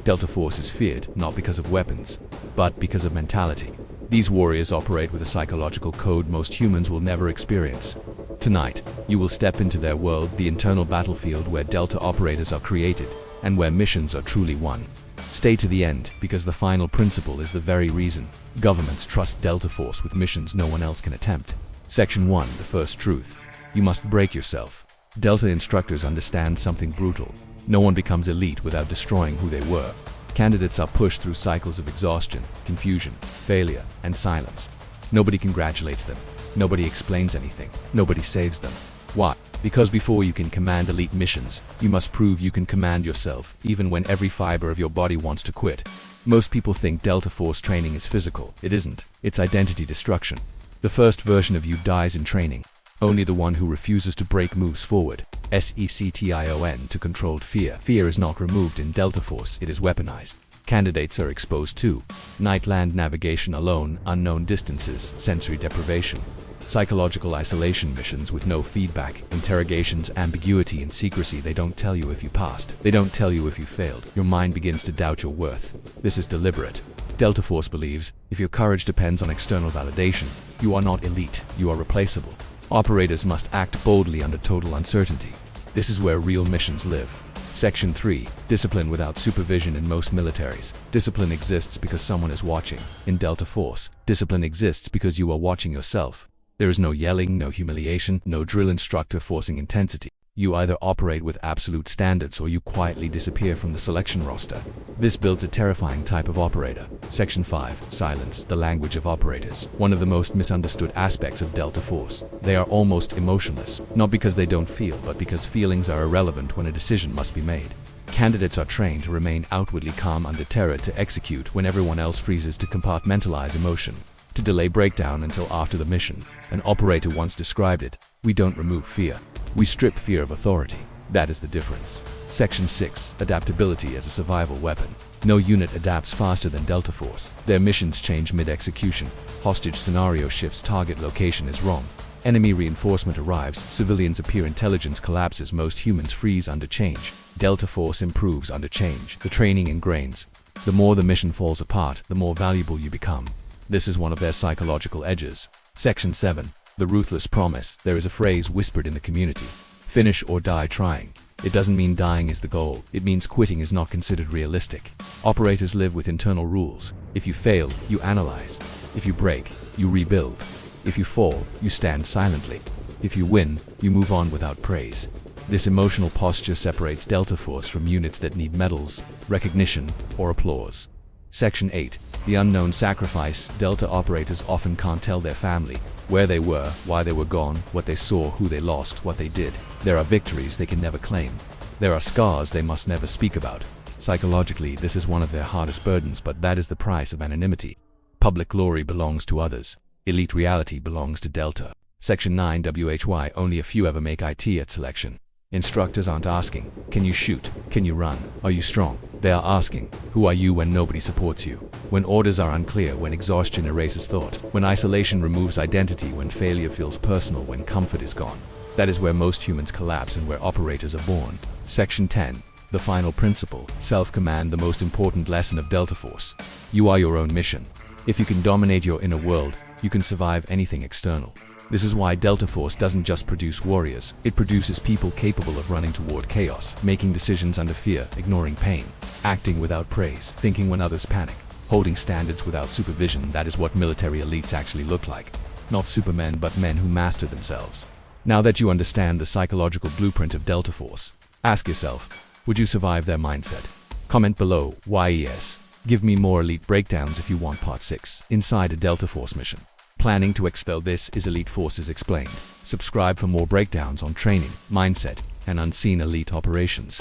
Delta Force is feared not because of weapons, but because of mentality. These warriors operate with a psychological code most humans will never experience. Tonight, you will step into their world, the internal battlefield where Delta operators are created, and where missions are truly won. Stay to the end, because the final principle is the very reason governments trust Delta Force with missions no one else can attempt. Section 1. The first truth. You must break yourself. Delta instructors understand something brutal. No one becomes elite without destroying who they were. Candidates are pushed through cycles of exhaustion, confusion, failure, and silence. Nobody congratulates them. Nobody explains anything. Nobody saves them. Why? Because before you can command elite missions, you must prove you can command yourself, even when every fiber of your body wants to quit. Most people think Delta Force training is physical. It isn't. It's identity destruction. The first version of you dies in training. Only the one who refuses to break moves forward. SECTION to controlled fear. Fear is not removed in Delta Force, it is weaponized. Candidates are exposed to night-land navigation alone, unknown distances, sensory deprivation, psychological isolation missions with no feedback, interrogations, ambiguity and secrecy. They don't tell you if you passed. They don't tell you if you failed. Your mind begins to doubt your worth. This is deliberate. Delta Force believes, if your courage depends on external validation, you are not elite, you are replaceable. Operators must act boldly under total uncertainty. This is where real missions live. Section 3. Discipline without supervision. In most militaries, discipline exists because someone is watching. In Delta Force, discipline exists because you are watching yourself. There is no yelling, no humiliation, no drill instructor forcing intensity. You either operate with absolute standards or you quietly disappear from the selection roster. This builds a terrifying type of operator. Section 5. Silence, the language of operators. One of the most misunderstood aspects of Delta Force. They are almost emotionless, not because they don't feel, but because feelings are irrelevant when a decision must be made. Candidates are trained to remain outwardly calm under terror, to execute when everyone else freezes, to compartmentalize emotion, to delay breakdown until after the mission. An operator once described it: we don't remove fear. We strip fear of authority. That is the difference. Section 6. Adaptability as a survival weapon. No unit adapts faster than Delta Force. Their missions change mid-execution. Hostage scenario shifts, target location is wrong. Enemy reinforcement arrives, civilians appear, intelligence collapses, most humans freeze under change. Delta Force improves under change. The training ingrains. The more the mission falls apart, the more valuable you become. This is one of their psychological edges. Section 7. The ruthless promise. There is a phrase whispered in the community: finish or die trying. It doesn't mean dying is the goal. It means quitting is not considered realistic. Operators live with internal rules. If you fail, you analyze. If you break, you rebuild. If you fall, you stand silently. If you win, you move on without praise. This emotional posture separates Delta Force from units that need medals, recognition, or applause. Section 8. The unknown sacrifice. Delta operators often can't tell their family where they were, why they were gone, what they saw, who they lost, what they did. There are victories they can never claim. There are scars they must never speak about. Psychologically, this is one of their hardest burdens, but that is the price of anonymity. Public glory belongs to others. Elite reality belongs to Delta. Section 9. WHY. Only a few ever make IT at selection. Instructors aren't asking, can you shoot? Can you run? Are you strong? They are asking, who are you when nobody supports you? When orders are unclear, when exhaustion erases thought, when isolation removes identity, when failure feels personal, when comfort is gone. That is where most humans collapse and where operators are born. Section 10. The final principle. Self-command. The most important lesson of Delta Force. You are your own mission. If you can dominate your inner world, you can survive anything external. This is why Delta Force doesn't just produce warriors, it produces people capable of running toward chaos, making decisions under fear, ignoring pain, acting without praise, thinking when others panic, holding standards without supervision. That is what military elites actually look like. Not supermen, but men who master themselves. Now that you understand the psychological blueprint of Delta Force, ask yourself, would you survive their mindset? Comment below, yes. Give me more elite breakdowns if you want part 6, inside a Delta Force mission. Planning to expel. This is Elite Forces Explained. Subscribe for more breakdowns on training, mindset, and unseen elite operations.